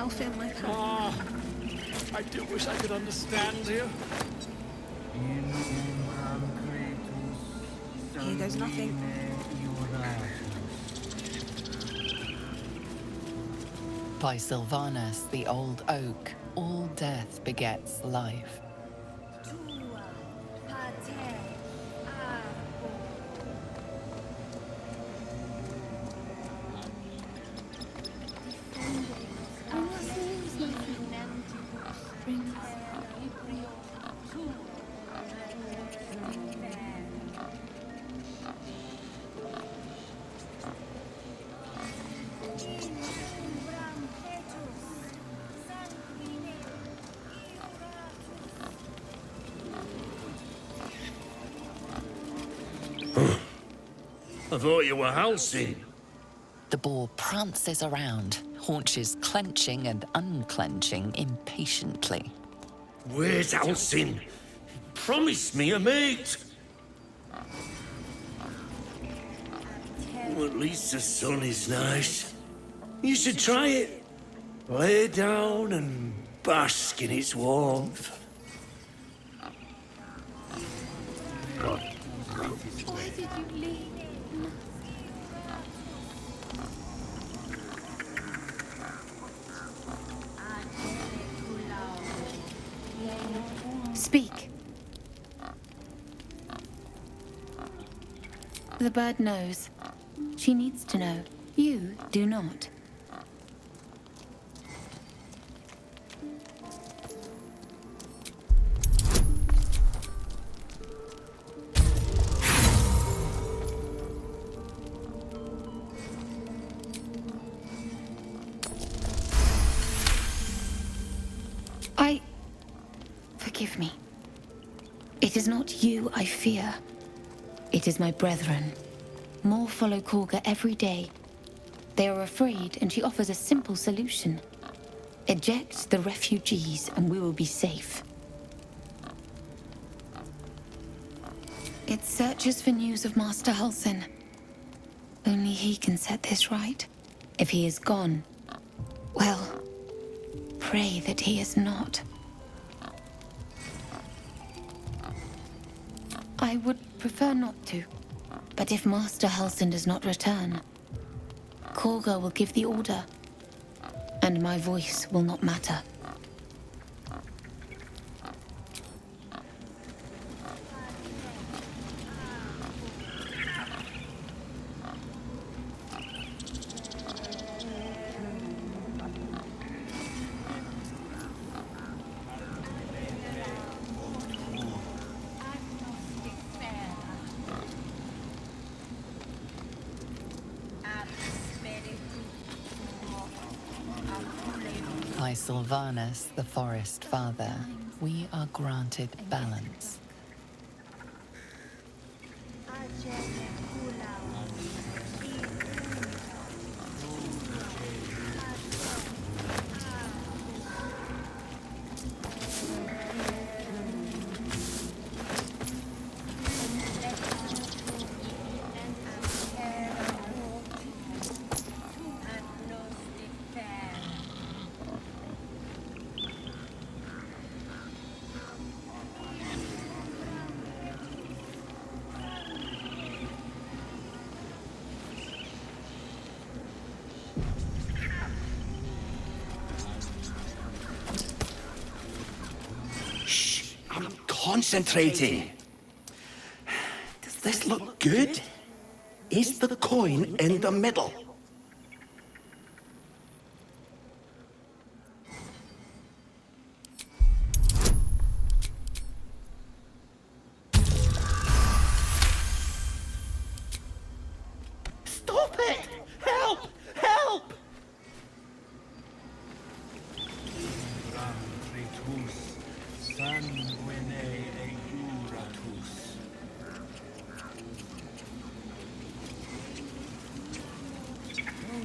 mouth in like that. Ah, I do wish I could understand you. Here goes nothing. By Sylvanus, the old oak, all death begets life. I thought you were housing. The boar prances around, haunches clenching and unclenching impatiently. Where's Halsin? Promise me a mate. Well, at least the sun is nice. You should try it. Lay down and bask in its warmth. Why did you leave? Speak. The bird knows. She needs to know. You do not. Forgive me. It is not you I fear. It is my brethren. More follow Korga every day. They are afraid, and she offers a simple solution. Eject the refugees, and we will be safe. It searches for news of Master Halsin. Only he can set this right. If he is gone, well, pray that he is not. I would prefer not to, but if Master Halsin does not return, Korga will give the order, and my voice will not matter. By Sylvanus, the Forest Father, we are granted balance. Concentrating. Does this look good? Is the coin in the middle? Stop it! Help! Help!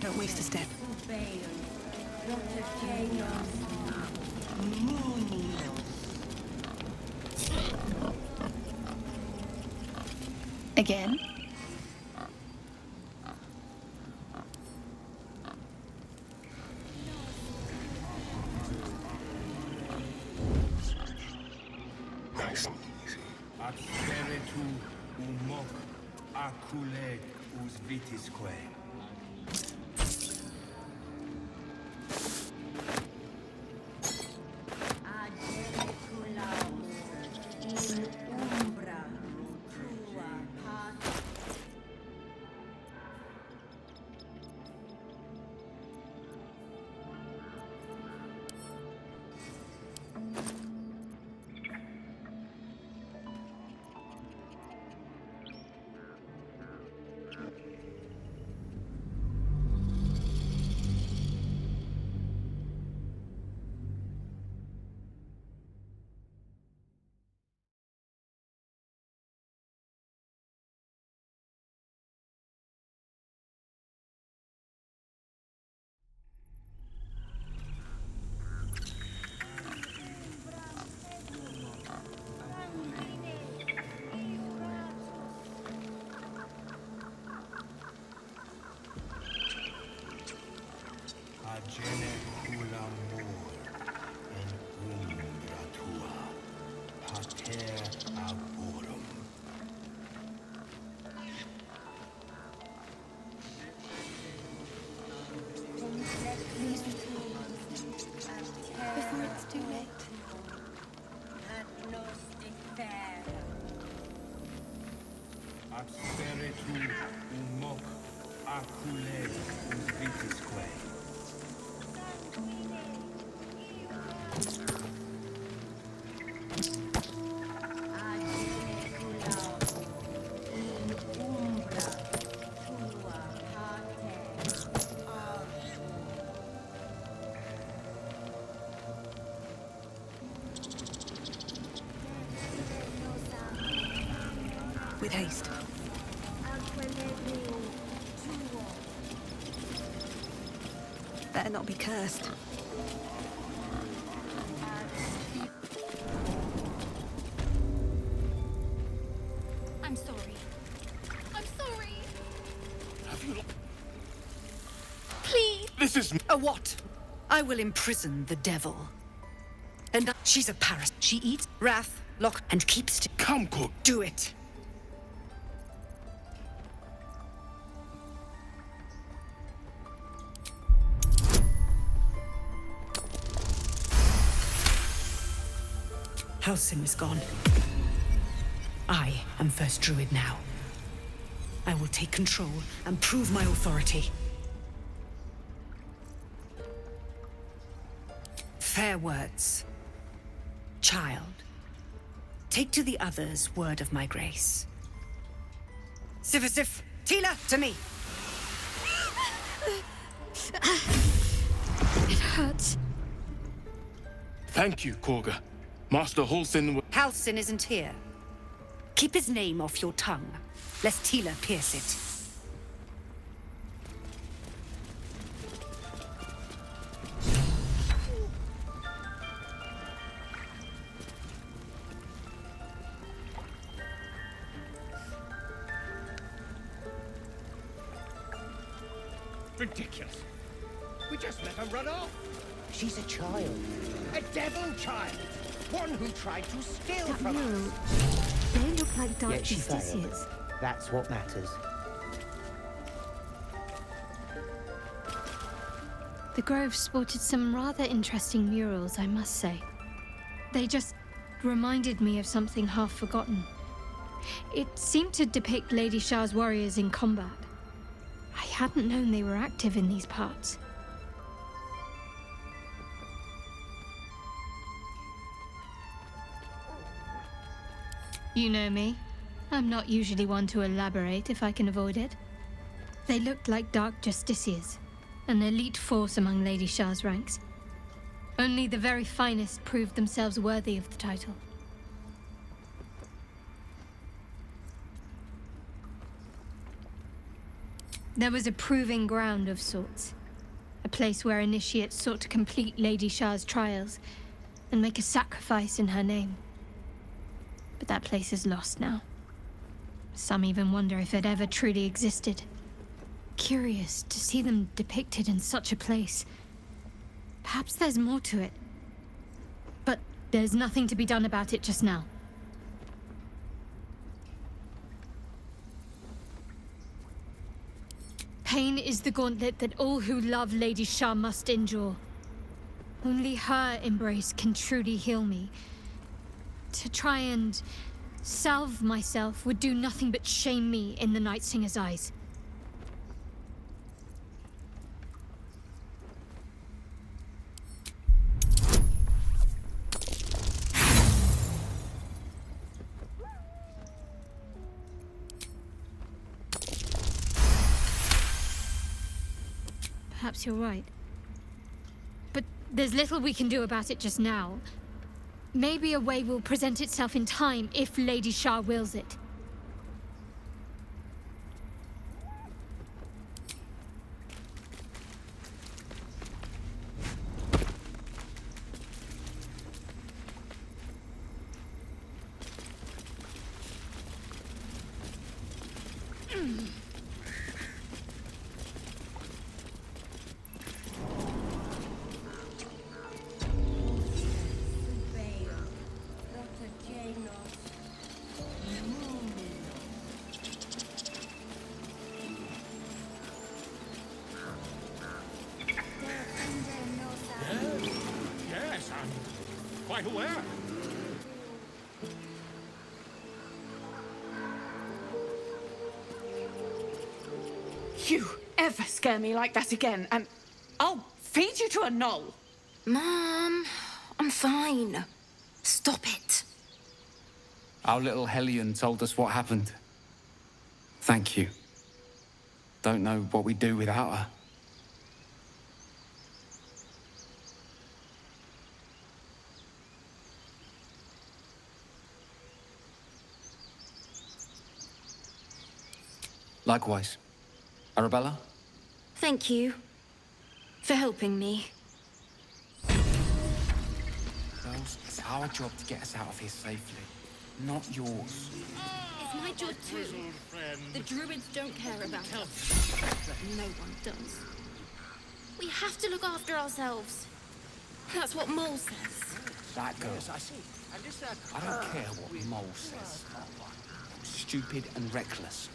Don't waste a step. Again? Acule us vitisque. Genecula mor in umbra tua, pater aborum. Please return before it's too late. Abspere tu umoc acule us vitisque. With haste. Better not be cursed. I'm sorry. I'm sorry. Have you... Please. This is... A what? I will imprison the devil. And she's a parasite. She eats wrath, lock, and keeps to... Come, cook. Do it. Halsin is gone. I am first druid now. I will take control and prove my authority. Fair words. Child, take to the others word of my grace. Sif, Tila, to me! It hurts. Thank you, Korga. Master Halsin... Halsin isn't here. Keep his name off your tongue, lest Tila pierce it. Ridiculous. We just let her run off. She's a child. A devil child. One who tried to steal from us. They look like dark Yet she failed. justiciars. That's what matters. The Grove sported some rather interesting murals, I must say. They just reminded me of something half forgotten. It seemed to depict Lady Shah's warriors in combat. I hadn't known they were active in these parts. You know me. I'm not usually one to elaborate if I can avoid it. They looked like dark justiciars, an elite force among Lady Shah's ranks. Only the very finest proved themselves worthy of the title. There was a proving ground of sorts. A place where initiates sought to complete Lady Shah's trials and make a sacrifice in her name. But that place is lost now. Some even wonder if it ever truly existed. Curious to see them depicted in such a place. Perhaps there's more to it. But there's nothing to be done about it just now. Pain is the gauntlet that all who love Lady Shah must endure. Only her embrace can truly heal me. To try and salve myself would do nothing but shame me in the Night Singer's eyes. Perhaps you're right. But there's little we can do about it just now. Maybe a way will present itself in time if Lady Shah wills it. Yes, I'm quite aware. You ever scare me like that again, and I'll feed you to a knoll. Mom, I'm fine. Stop it. Our little Hellion told us what happened. Thank you. Don't know what we'd do without her. Likewise. Arabella? Thank you for helping me. Girls, it's our job to get us out of here safely, not yours. It's my job too. The druids don't care about us. No one does. We have to look after ourselves. That's what Mole says. That girl. I don't care what Mole says. Stupid and reckless.